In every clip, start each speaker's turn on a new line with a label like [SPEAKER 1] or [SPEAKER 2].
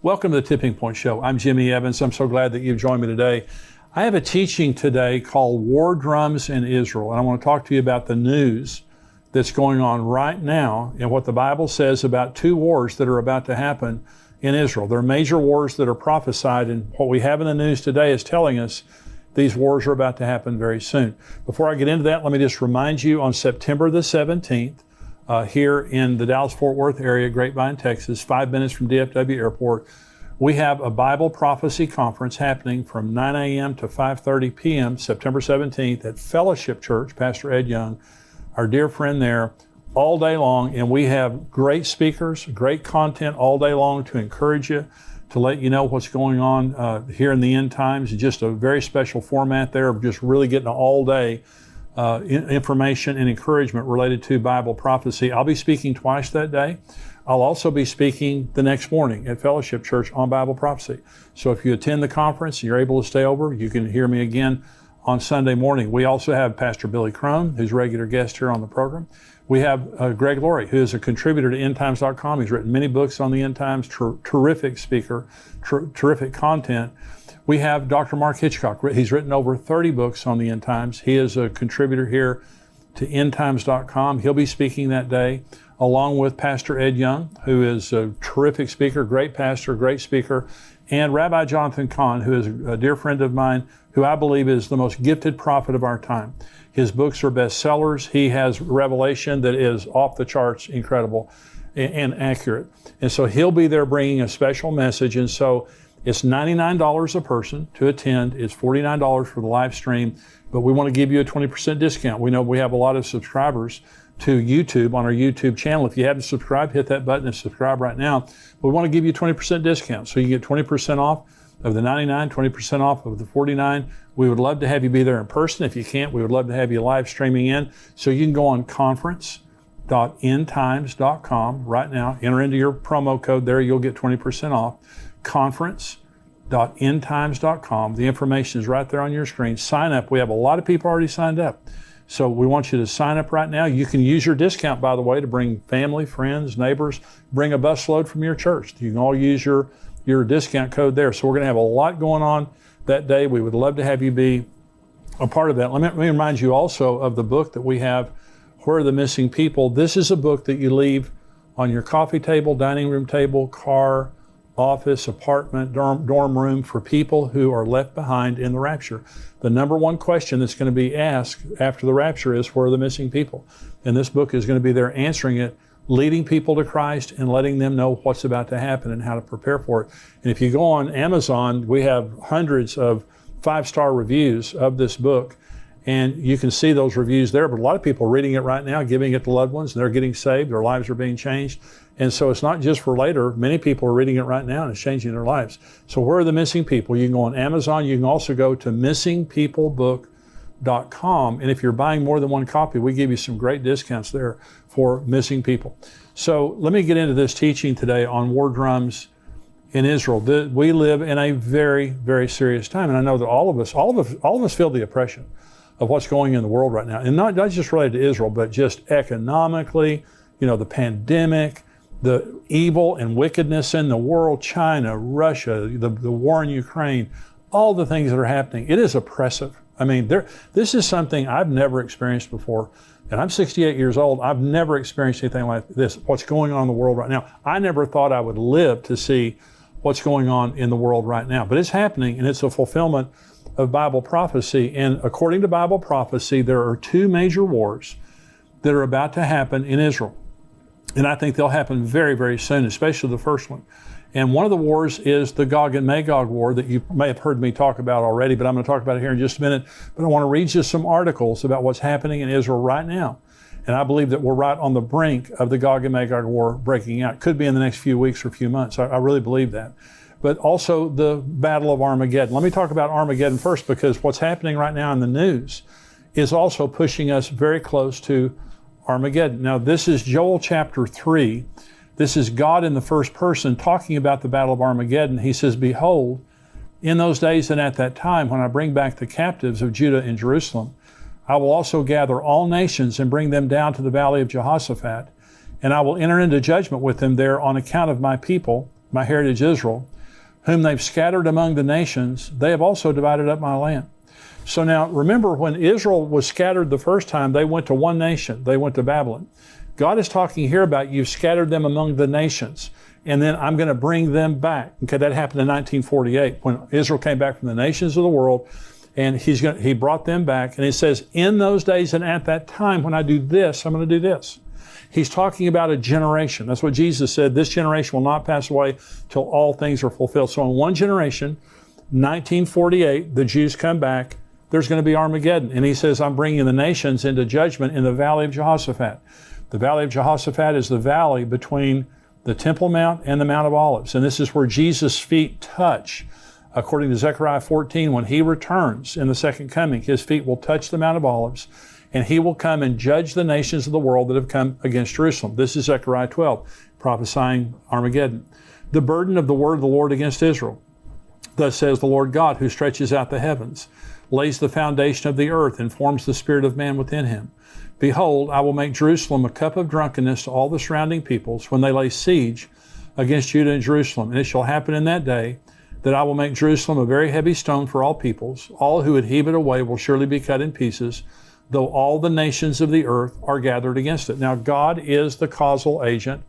[SPEAKER 1] Welcome to the Tipping Point Show. I'm Jimmy Evans. I'm so glad that you've joined me today. I have a teaching today called War Drums in Israel, and I want to talk to you about the news that's going on right now and what the Bible says about two wars that are about to happen in Israel. There are major wars that are prophesied, and what we have in the news today is telling us these wars are about to happen very soon. Before I get into that, let me just remind you on September the 17th, here in the Dallas-Fort Worth area, Grapevine, Texas, 5 minutes from DFW Airport, we have a Bible Prophecy Conference happening from 9 a.m. to 5:30 p.m. September 17th at Fellowship Church, Pastor Ed Young, our dear friend there, all day long. And we have great speakers, great content all day long to encourage you, to let you know what's going on here in the end times. Just a very special format there of just really getting all day information and encouragement related to Bible prophecy. I'll be speaking twice that day. I'll also be speaking the next morning at Fellowship Church on Bible prophecy. So if you attend the conference and you're able to stay over, you can hear me again on Sunday morning. We also have Pastor Billy Crone, who's a regular guest here on the program. We have Greg Laurie, who is a contributor to endtimes.com. He's written many books on the end times, terrific speaker, terrific content. We have Dr. Mark Hitchcock. He's written over 30 books on the end times. He is a contributor here to endtimes.com. He'll be speaking that day, along with Pastor Ed Young, who is a terrific speaker, great pastor, great speaker, and Rabbi Jonathan Cahn, who is a dear friend of mine, who I believe is the most gifted prophet of our time. His books are bestsellers. He has revelation that is off the charts, incredible and accurate. And so he'll be there bringing a special message. And so it's $99 a person to attend. It's $49 for the live stream, but we want to give you a 20% discount. We know we have a lot of subscribers to YouTube on our YouTube channel. If you haven't subscribed, hit that button and subscribe right now. We want to give you a 20% discount. So you get 20% off of the 99, 20% off of the 49. We would love to have you be there in person. If you can't, we would love to have you live streaming in. So you can go on conference.endtimes.com right now. Enter into your promo code there. You'll get 20% off. Conference.endtimes.com. The information is right there on your screen. Sign up. We have a lot of people already signed up. So we want you to sign up right now. You can use your discount, by the way, to bring family, friends, neighbors, bring a busload from your church. You can all use your discount code there. So we're going to have a lot going on that day. We would love to have you be a part of that. Let me remind you also of the book that we have, Where Are the Missing People? This is a book that you leave on your coffee table, dining room table, car, office, apartment, dorm room for people who are left behind in the rapture. The number one question that's going to be asked after the rapture is, where are the missing people? And this book is going to be there answering it, leading people to Christ and letting them know what's about to happen and how to prepare for it. And if you go on Amazon, we have hundreds of 5-star reviews of this book. And you can see those reviews there, but a lot of people are reading it right now, giving it to loved ones, and they're getting saved, their lives are being changed. And so it's not just for later. Many people are reading it right now and it's changing their lives. So where are the missing people? You can go on Amazon. You can also go to missingpeoplebook.com. And if you're buying more than one copy, we give you some great discounts there for missing people. So let me get into this teaching today on war drums in Israel. We live in a very, very serious time. And I know that all of us feel the oppression of what's going in the world right now. And not just related to Israel, but just economically, the pandemic, the evil and wickedness in the world, China, Russia, the war in Ukraine, all the things that are happening. It is oppressive. I mean, this is something I've never experienced before. And I'm 68 years old. I've never experienced anything like this, what's going on in the world right now. I never thought I would live to see what's going on in the world right now. But it's happening, and it's a fulfillment of Bible prophecy. And according to Bible prophecy, there are two major wars that are about to happen in Israel. And I think they'll happen very, very soon, especially the first one. And one of the wars is the Gog and Magog war that you may have heard me talk about already, but I'm going to talk about it here in just a minute. But I want to read you some articles about what's happening in Israel right now. And I believe that we're right on the brink of the Gog and Magog war breaking out. Could be in the next few weeks or few months. I really believe that. But also the Battle of Armageddon. Let me talk about Armageddon first, because what's happening right now in the news is also pushing us very close to Armageddon. Now, this is Joel chapter 3. This is God in the first person talking about the Battle of Armageddon. He says, "Behold, in those days and at that time, when I bring back the captives of Judah and Jerusalem, I will also gather all nations and bring them down to the valley of Jehoshaphat, and I will enter into judgment with them there on account of my people, my heritage Israel, whom they've scattered among the nations, they have also divided up my land. So now remember, when Israel was scattered the first time, they went to one nation. They went to Babylon. God is talking here about you've scattered them among the nations, and then I'm going to bring them back. Okay, that happened in 1948 when Israel came back from the nations of the world, and he brought them back. And it says, in those days and at that time, when I do this, I'm going to do this. He's talking about a generation. That's what Jesus said. This generation will not pass away till all things are fulfilled. So in one generation, 1948, the Jews come back. There's going to be Armageddon. And he says, I'm bringing the nations into judgment in the valley of Jehoshaphat. The valley of Jehoshaphat is the valley between the Temple Mount and the Mount of Olives. And this is where Jesus' feet touch. According to Zechariah 14, when he returns in the second coming, his feet will touch the Mount of Olives, and he will come and judge the nations of the world that have come against Jerusalem. This is Zechariah 12, prophesying Armageddon. The burden of the word of the Lord against Israel. Thus says the Lord God, who stretches out the heavens, lays the foundation of the earth, and forms the spirit of man within him. Behold, I will make Jerusalem a cup of drunkenness to all the surrounding peoples when they lay siege against Judah and Jerusalem. And it shall happen in that day that I will make Jerusalem a very heavy stone for all peoples. All who would heave it away will surely be cut in pieces, though all the nations of the earth are gathered against it. Now, God is the causal agent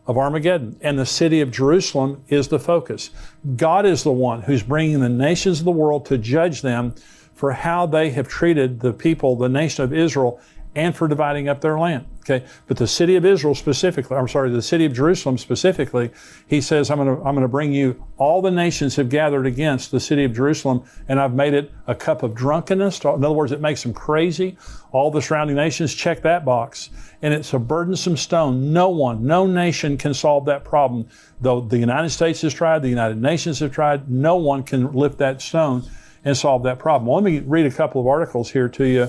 [SPEAKER 1] of Armageddon, and the city of Jerusalem is the focus. God is the one who's bringing the nations of the world to judge them for how they have treated the people, the nation of Israel, and for dividing up their land. Okay, but the city of Israel specifically, the city of Jerusalem specifically, he says, I'm going to bring you, all the nations have gathered against the city of Jerusalem, and I've made it a cup of drunkenness. In other words, it makes them crazy. All the surrounding nations, check that box. And it's a burdensome stone. No nation can solve that problem. Though the United States has tried, the United Nations have tried, no one can lift that stone and solve that problem. Well, let me read a couple of articles here to you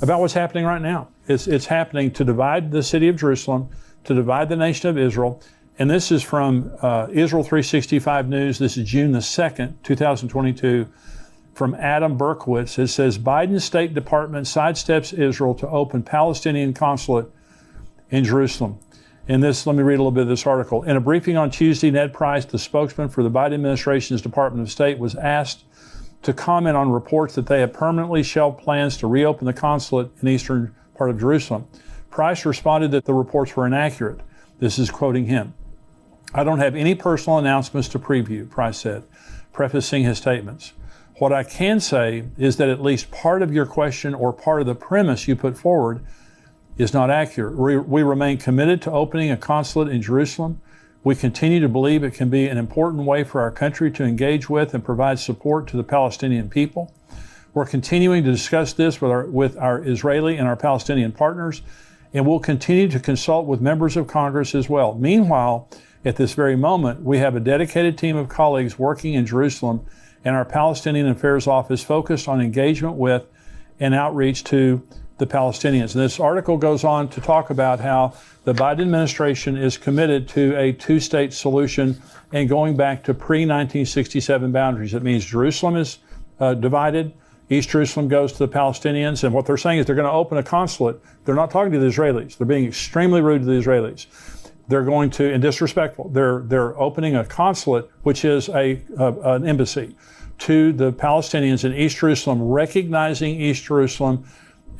[SPEAKER 1] about what's happening right now. It's happening to divide the city of Jerusalem, to divide the nation of Israel. And this is from Israel 365 News. This is June the 2nd, 2022, from Adam Berkowitz. It says, Biden's State Department sidesteps Israel to open Palestinian consulate in Jerusalem. And this, let me read a little bit of this article. In a briefing on Tuesday, Ned Price, the spokesman for the Biden administration's Department of State, was asked to comment on reports that they have permanently shelved plans to reopen the consulate in the eastern part of Jerusalem. Price responded that the reports were inaccurate. This is quoting him. I don't have any personal announcements to preview, Price said, prefacing his statements. What I can say is that at least part of your question or part of the premise you put forward is not accurate. We remain committed to opening a consulate in Jerusalem. We continue to believe it can be an important way for our country to engage with and provide support to the Palestinian people. We're continuing to discuss this with our Israeli and our Palestinian partners, and we'll continue to consult with members of Congress as well. Meanwhile, at this very moment, we have a dedicated team of colleagues working in Jerusalem and our Palestinian Affairs Office focused on engagement with and outreach to the Palestinians. And this article goes on to talk about how the Biden administration is committed to a two-state solution and going back to pre-1967 boundaries. It means Jerusalem is divided. East Jerusalem goes to the Palestinians. And what they're saying is they're going to open a consulate. They're not talking to the Israelis. They're being extremely rude to the Israelis. They're going to, and disrespectful. They're opening a consulate, which is an embassy, to the Palestinians in East Jerusalem, recognizing East Jerusalem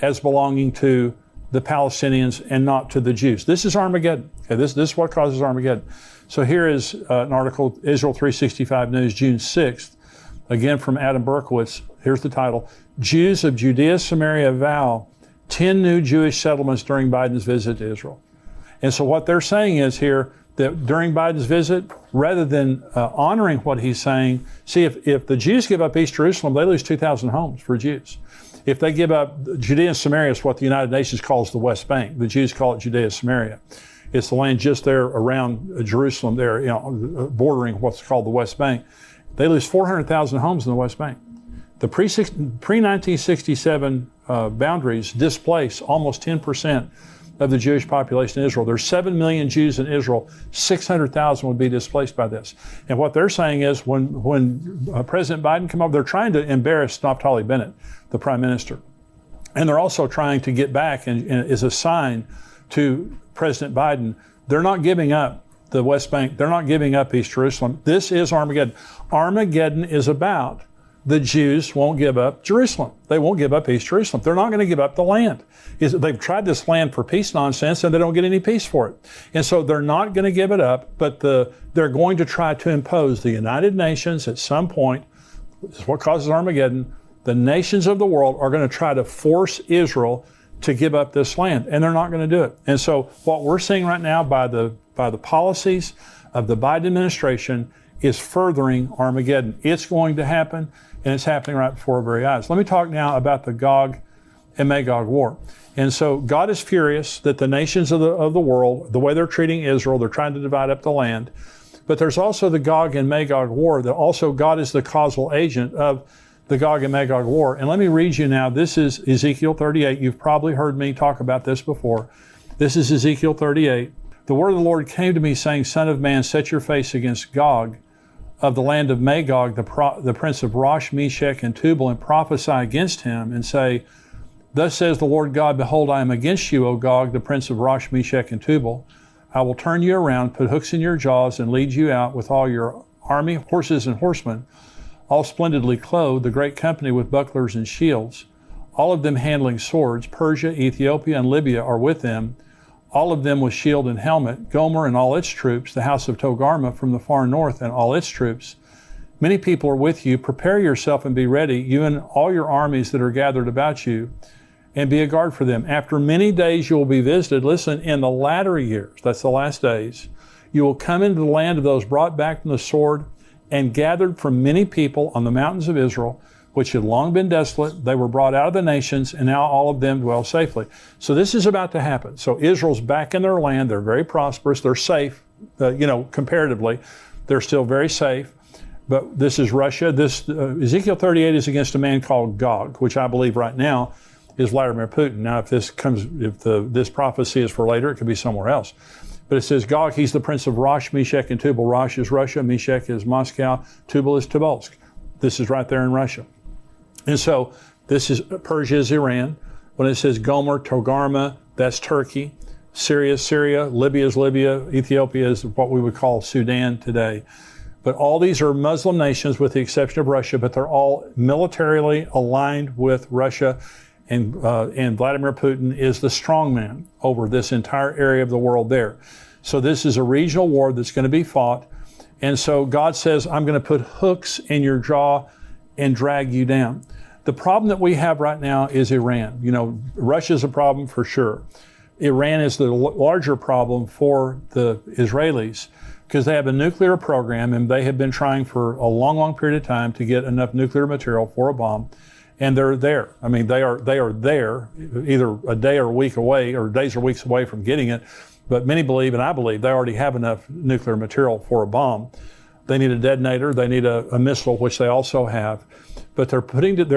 [SPEAKER 1] as belonging to the Palestinians and not to the Jews. This is Armageddon. Okay, this is what causes Armageddon. So here is an article, Israel 365 News, June 6th, again from Adam Berkowitz. Here's the title, Jews of Judea, Samaria vow 10 new Jewish settlements during Biden's visit to Israel. And so what they're saying is here that during Biden's visit, rather than honoring what he's saying, see, if the Jews give up East Jerusalem, they lose 2,000 homes for Jews. If they give up Judea and Samaria, is what the United Nations calls the West Bank. The Jews call it Judea and Samaria. It's the land just there around Jerusalem, there, bordering what's called the West Bank. They lose 400,000 homes in the West Bank. The pre-1967 boundaries displace almost 10% of the Jewish population in Israel. There's 7 million Jews in Israel. 600,000 would be displaced by this. And what they're saying is when President Biden came over, they're trying to embarrass Naftali Bennett, the prime minister. And they're also trying to get back, and as a sign to President Biden, they're not giving up the West Bank. They're not giving up East Jerusalem. This is Armageddon. Armageddon is about the Jews won't give up Jerusalem. They won't give up East Jerusalem. They're not going to give up the land. They've tried this land for peace nonsense, and they don't get any peace for it. And so they're not going to give it up, but they're going to try to impose the United Nations at some point. This is what causes Armageddon. The nations of the world are going to try to force Israel to give up this land, and they're not going to do it. And so what we're seeing right now by the policies of the Biden administration is furthering Armageddon. It's going to happen, and it's happening right before our very eyes. Let me talk now about the Gog and Magog war. And so God is furious that the nations of the world, the way they're treating Israel, they're trying to divide up the land. But there's also the Gog and Magog war that also God is the causal agent of the Gog and Magog war. And let me read you now. This is Ezekiel 38. You've probably heard me talk about this before. This is Ezekiel 38. The word of the Lord came to me saying, Son of man, set your face against Gog of the land of Magog, the prince of Rosh, Meshech, and Tubal, and prophesy against him and say, Thus says the Lord God, Behold, I am against you, O Gog, the prince of Rosh, Meshech, and Tubal. I will turn you around, put hooks in your jaws, and lead you out with all your army, horses and horsemen, all splendidly clothed, the great company with bucklers and shields, all of them handling swords. Persia, Ethiopia, and Libya are with them, all of them with shield and helmet. Gomer and all its troops, the house of Togarmah from the far north and all its troops. Many people are with you. Prepare yourself and be ready, you and all your armies that are gathered about you, and be a guard for them. After many days you will be visited. Listen, in the latter years, that's the last days, you will come into the land of those brought back from the sword and gathered from many people on the mountains of Israel, which had long been desolate. They were brought out of the nations, and now all of them dwell safely. So this is about to happen. So Israel's back in their land. They're very prosperous. They're safe, comparatively. They're still very safe. But this is Russia. This Ezekiel 38 is against a man called Gog, which I believe right now is Vladimir Putin. Now, if this prophecy is for later, it could be somewhere else. But it says Gog, he's the prince of Rosh, Meshech, and Tubal. Rosh is Russia, Meshech is Moscow, Tubal is Tobolsk. This is right there in Russia. And so this is Persia is Iran. When it says Gomer, Togarmah, that's Turkey. Syria is Syria. Libya is Libya. Ethiopia is what we would call Sudan today. But all these are Muslim nations with the exception of Russia, but they're all militarily aligned with Russia. And Vladimir Putin is the strongman over this entire area of the world there. So this is a regional war that's going to be fought. And so God says, I'm going to put hooks in your jaw and drag you down. The problem that we have right now is Iran. Russia's a problem for sure. Iran is the larger problem for the Israelis because they have a nuclear program and they have been trying for a long, long period of time to get enough nuclear material for a bomb. And they're there. I mean, they are there, either a day or a week away, or days or weeks away from getting it. But many believe, and I believe, they already have enough nuclear material for a bomb. They need a detonator. They need a missile, which they also have. But they're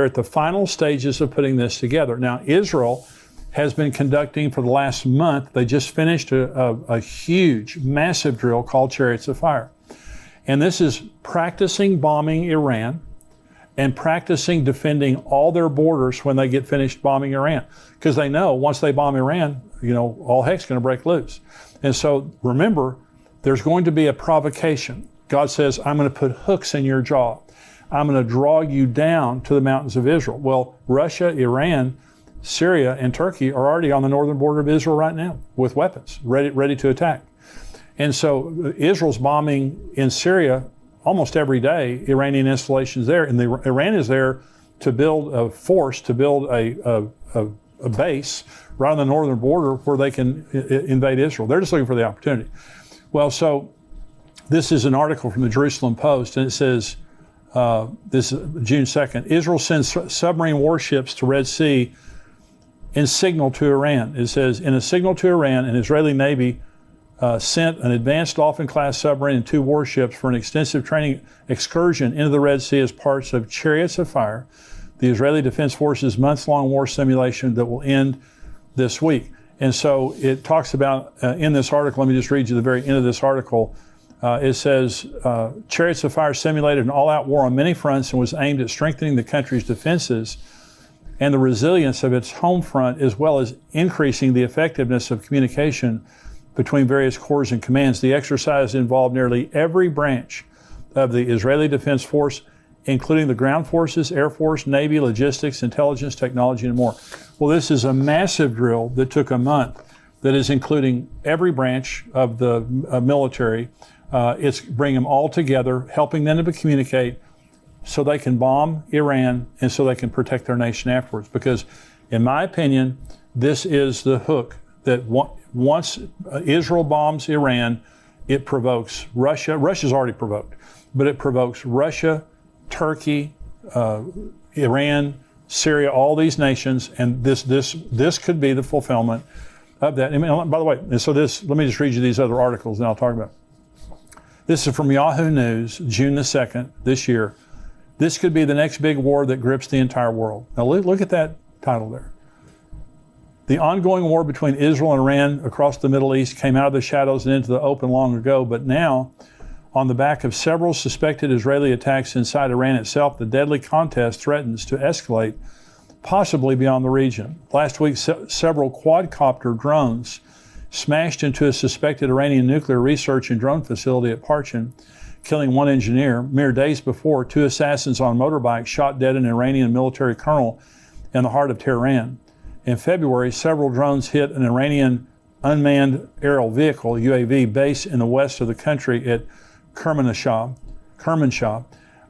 [SPEAKER 1] at the final stages of putting this together. Now, Israel has been conducting for the last month. They just finished a huge, massive drill called Chariots of Fire, and this is practicing bombing Iran and practicing defending all their borders when they get finished bombing Iran. Because they know once they bomb Iran, all heck's going to break loose. And so remember, there's going to be a provocation. God says, I'm going to put hooks in your jaw. I'm going to draw you down to the mountains of Israel. Well, Russia, Iran, Syria, and Turkey are already on the northern border of Israel right now with weapons, ready to attack. And so Israel's bombing in Syria almost every day, Iranian installations there, and Iran is there to build a force, to build a base right on the northern border where they can invade Israel. They're just looking for the opportunity. Well, so this is an article from the Jerusalem Post, and it says, this is June 2nd, Israel sends submarine warships to Red Sea in signal to Iran. It says, in a signal to Iran, an Israeli Navy sent an advanced Dolphin-class submarine and 2 warships for an extensive training excursion into the Red Sea as parts of Chariots of Fire, the Israeli Defense Forces' months-long war simulation that will end this week. And so it talks about, in this article, let me just read you the very end of this article. It says, Chariots of Fire simulated an all-out war on many fronts and was aimed at strengthening the country's defenses and the resilience of its home front, as well as increasing the effectiveness of communication between various corps and commands. The exercise involved nearly every branch of the Israeli Defense Force, including the ground forces, Air Force, Navy, logistics, intelligence, technology, and more. Well, this is a massive drill that took a month that is including every branch of the military. It's bringing them all together, helping them to communicate so they can bomb Iran and so they can protect their nation afterwards. Because in my opinion, this is the hook that once Israel bombs Iran, it provokes Russia. Russia's already provoked, but it provokes Russia, Turkey, Iran, Syria, all these nations, and this could be the fulfillment of that. I mean, by the way, and so let me just read you these other articles and I'll talk about it. This is from Yahoo News, June the 2nd, this year. This could be the next big war that grips the entire world. Now look at that title there. The ongoing war between Israel and Iran across the Middle East came out of the shadows and into the open long ago, but now, on the back of several suspected Israeli attacks inside Iran itself, the deadly contest threatens to escalate, possibly beyond the region. Last week, several quadcopter drones smashed into a suspected Iranian nuclear research and drone facility at Parchin, killing one engineer. Mere days before, 2 assassins on motorbikes shot dead an Iranian military colonel in the heart of Tehran. In February, several drones hit an Iranian unmanned aerial vehicle, UAV, base in the west of the country at Kermanshah.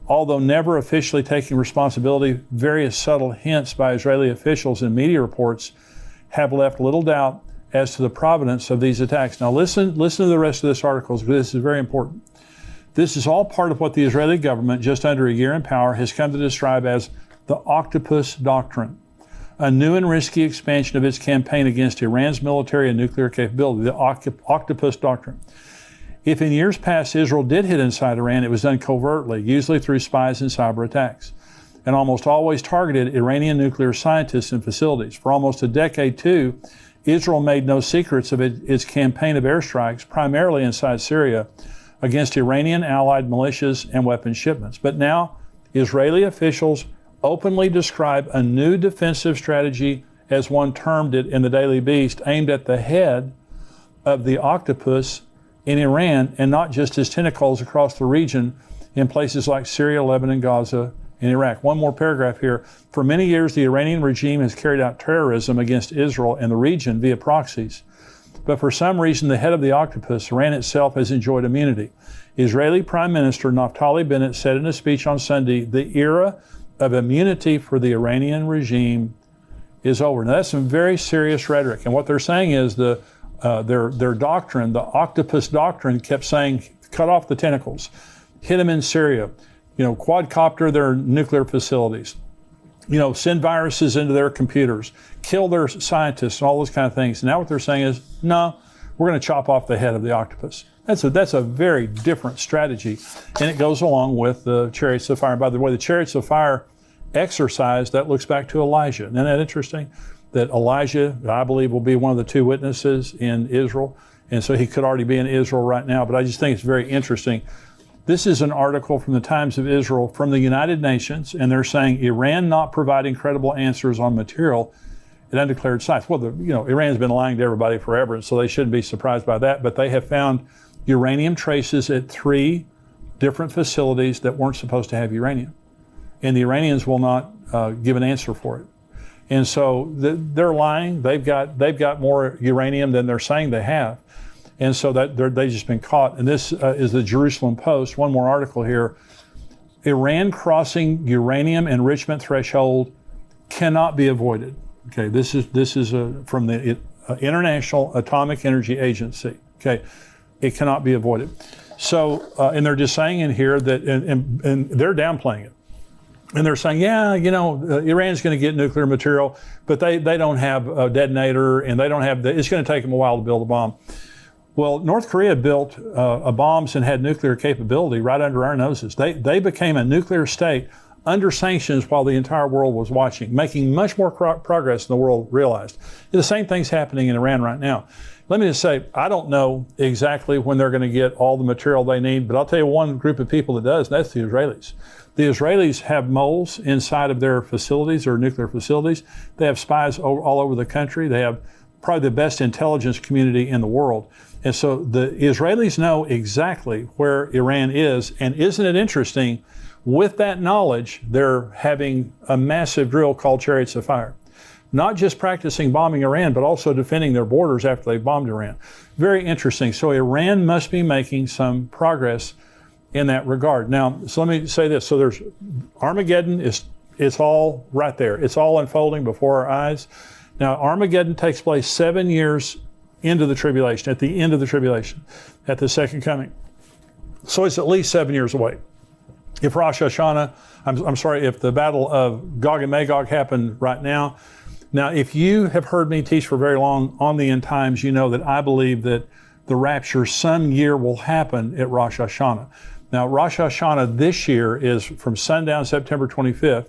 [SPEAKER 1] Although never officially taking responsibility, various subtle hints by Israeli officials and media reports have left little doubt as to the provenance of these attacks. Now listen to the rest of this article, because this is very important. This is all part of what the Israeli government, just under a year in power, has come to describe as the Octopus Doctrine, a new and risky expansion of its campaign against Iran's military and nuclear capability, the Octopus Doctrine. If in years past Israel did hit inside Iran, it was done covertly, usually through spies and cyber attacks, and almost always targeted Iranian nuclear scientists and facilities. For almost a decade, too, Israel made no secrets of its campaign of airstrikes, primarily inside Syria, against Iranian allied militias and weapons shipments. But now, Israeli officials openly describe a new defensive strategy, as one termed it in the Daily Beast, aimed at the head of the octopus in Iran, and not just his tentacles across the region in places like Syria, Lebanon, Gaza, and Iraq. One more paragraph here. For many years, the Iranian regime has carried out terrorism against Israel and the region via proxies. But for some reason, the head of the octopus, Iran itself, has enjoyed immunity. Israeli Prime Minister Naftali Bennett said in a speech on Sunday, the era of immunity for the Iranian regime is over. Now, that's some very serious rhetoric. And what they're saying is their doctrine, the Octopus Doctrine, kept saying, cut off the tentacles, hit them in Syria, quadcopter their nuclear facilities, send viruses into their computers, kill their scientists, and all those kind of things. Now what they're saying is, no, we're going to chop off the head of the octopus. That's a very different strategy, and it goes along with the chariots of fire. And by the way, the chariots of fire exercise, that looks back to Elijah. Isn't that interesting? That Elijah, I believe, will be one of the 2 witnesses in Israel, and so he could already be in Israel right now, but I just think it's very interesting. This is an article from the Times of Israel from the United Nations, and they're saying Iran not providing credible answers on material at undeclared sites. Well, Iran's been lying to everybody forever, and so they shouldn't be surprised by that, but they have found uranium traces at 3 different facilities that weren't supposed to have uranium. And the Iranians will not give an answer for it. And so they're lying. They've got more uranium than they're saying they have. And so they've just been caught. And this is the Jerusalem Post. One more article here. Iran crossing uranium enrichment threshold cannot be avoided. Okay, this is from the International Atomic Energy Agency. Okay, it cannot be avoided. So, and they're just saying in here that, and they're downplaying it. And they're saying, Iran's going to get nuclear material, but they don't have a detonator, and they don't have it's going to take them a while to build a bomb. Well, North Korea built bombs and had nuclear capability right under our noses. They became a nuclear state under sanctions while the entire world was watching, making much more progress than the world realized. The same thing's happening in Iran right now. Let me just say, I don't know exactly when they're going to get all the material they need, but I'll tell you one group of people that does, and that's the Israelis. The Israelis have moles inside of their facilities, or nuclear facilities. They have spies all over the country. They have probably the best intelligence community in the world. And so the Israelis know exactly where Iran is. And isn't it interesting? With that knowledge, they're having a massive drill called Chariots of Fire. Not just practicing bombing Iran, but also defending their borders after they bombed Iran. Very interesting. So Iran must be making some progress in that regard. Now, so let me say this. So there's Armageddon it's all right there. It's all unfolding before our eyes. Now, Armageddon takes place 7 years into the tribulation, at the end of the tribulation, at the second coming. So it's at least 7 years away. If Rosh Hashanah, if the battle of Gog and Magog happened right now. Now, if you have heard me teach for very long on the end times, you know that I believe that the rapture some year will happen at Rosh Hashanah. Now, Rosh Hashanah this year is from sundown September 25th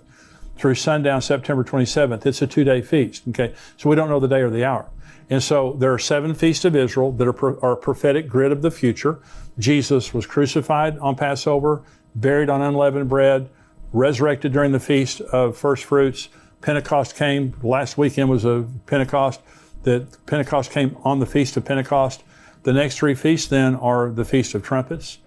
[SPEAKER 1] through sundown September 27th. It's a 2-day feast, okay? So we don't know the day or the hour. And so there are 7 feasts of Israel that are a prophetic grid of the future. Jesus was crucified on Passover, buried on unleavened bread, resurrected during the Feast of First Fruits. Pentecost came. Last weekend was a Pentecost. Pentecost came on the Feast of Pentecost. The next 3 feasts then are the Feast of Trumpets,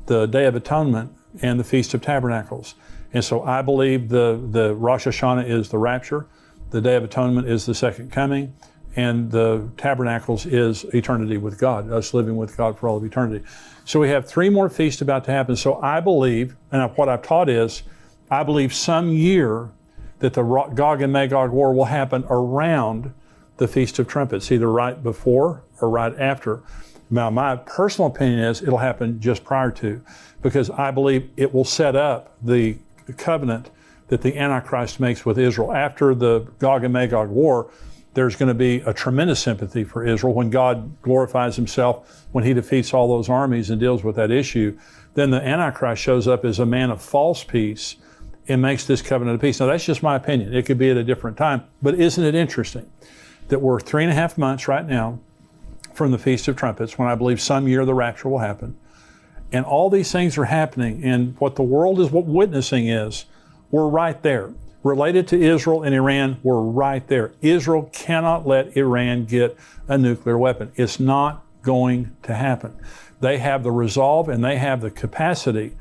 [SPEAKER 1] the Day of Atonement, and the Feast of Tabernacles. And so I believe the Rosh Hashanah is the rapture, the Day of Atonement is the second coming, and the Tabernacles is eternity with God, us living with God for all of eternity. So we have 3 more feasts about to happen. So I believe, and what I've taught is, I believe some year that the Gog and Magog war will happen around the Feast of Trumpets, either right before or right after. Now, my personal opinion is it'll happen just prior to, because I believe it will set up the covenant that the Antichrist makes with Israel. After the Gog and Magog war, there's going to be a tremendous sympathy for Israel when God glorifies himself, when he defeats all those armies and deals with that issue. Then the Antichrist shows up as a man of false peace and makes this covenant of peace. Now, that's just my opinion. It could be at a different time. But isn't it interesting that we're 3.5 months right now from the Feast of Trumpets, when I believe some year the rapture will happen. And all these things are happening, and what the world is witnessing is, we're right there. Related to Israel and Iran, we're right there. Israel cannot let Iran get a nuclear weapon. It's not going to happen. They have the resolve and they have the capacity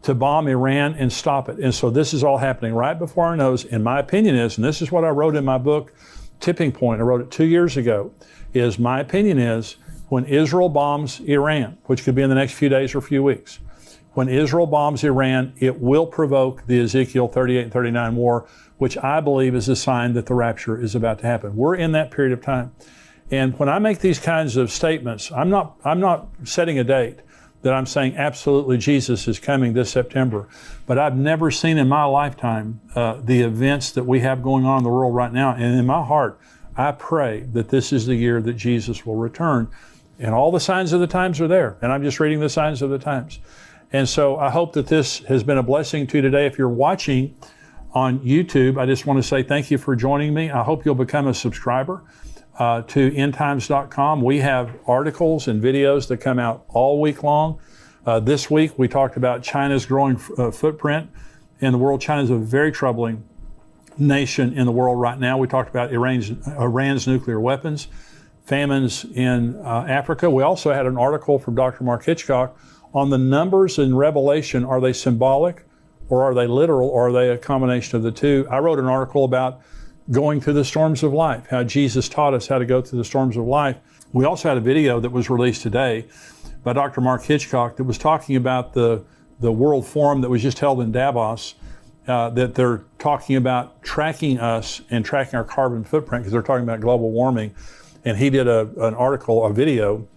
[SPEAKER 1] to bomb Iran and stop it. And so this is all happening right before our nose. And my opinion is, and this is what I wrote in my book, Tipping Point, I wrote it 2 years ago, is my opinion is when Israel bombs Iran, which could be in the next few days or few weeks, when Israel bombs Iran, it will provoke the Ezekiel 38 and 39 war, which I believe is a sign that the rapture is about to happen. We're in that period of time. And when I make these kinds of statements, I'm not setting a date that I'm saying absolutely Jesus is coming this September. But I've never seen in my lifetime the events that we have going on in the world right now. And in my heart, I pray that this is the year that Jesus will return. And all the signs of the times are there. And I'm just reading the signs of the times. And so I hope that this has been a blessing to you today. If you're watching on YouTube, I just want to say thank you for joining me. I hope you'll become a subscriber to endtimes.com. We have articles and videos that come out all week long. This week we talked about China's growing footprint in the world. China is a very troubling nation in the world right now. We talked about Iran's nuclear weapons, famines in Africa. We also had an article from Dr. Mark Hitchcock on the numbers in Revelation. Are they symbolic or are they literal, or are they a combination of the two? I wrote an article about going through the storms of life, how Jesus taught us how to go through the storms of life. We also had a video that was released today by Dr. Mark Hitchcock that was talking about the World Forum that was just held in Davos, that they're talking about tracking us and tracking our carbon footprint because they're talking about global warming. And he did an article, a video,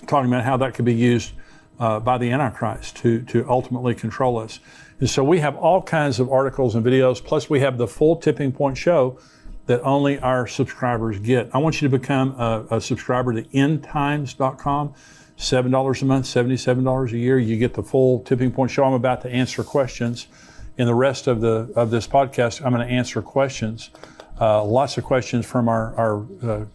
[SPEAKER 1] talking about how that could be used by the Antichrist to ultimately control us. And so we have all kinds of articles and videos, plus we have the full Tipping Point show that only our subscribers get. I want you to become a subscriber to endtimes.com, $7 a month, $77 a year. You get the full Tipping Point show. I'm about to answer questions. In the rest of this podcast, I'm going to answer questions, lots of questions from our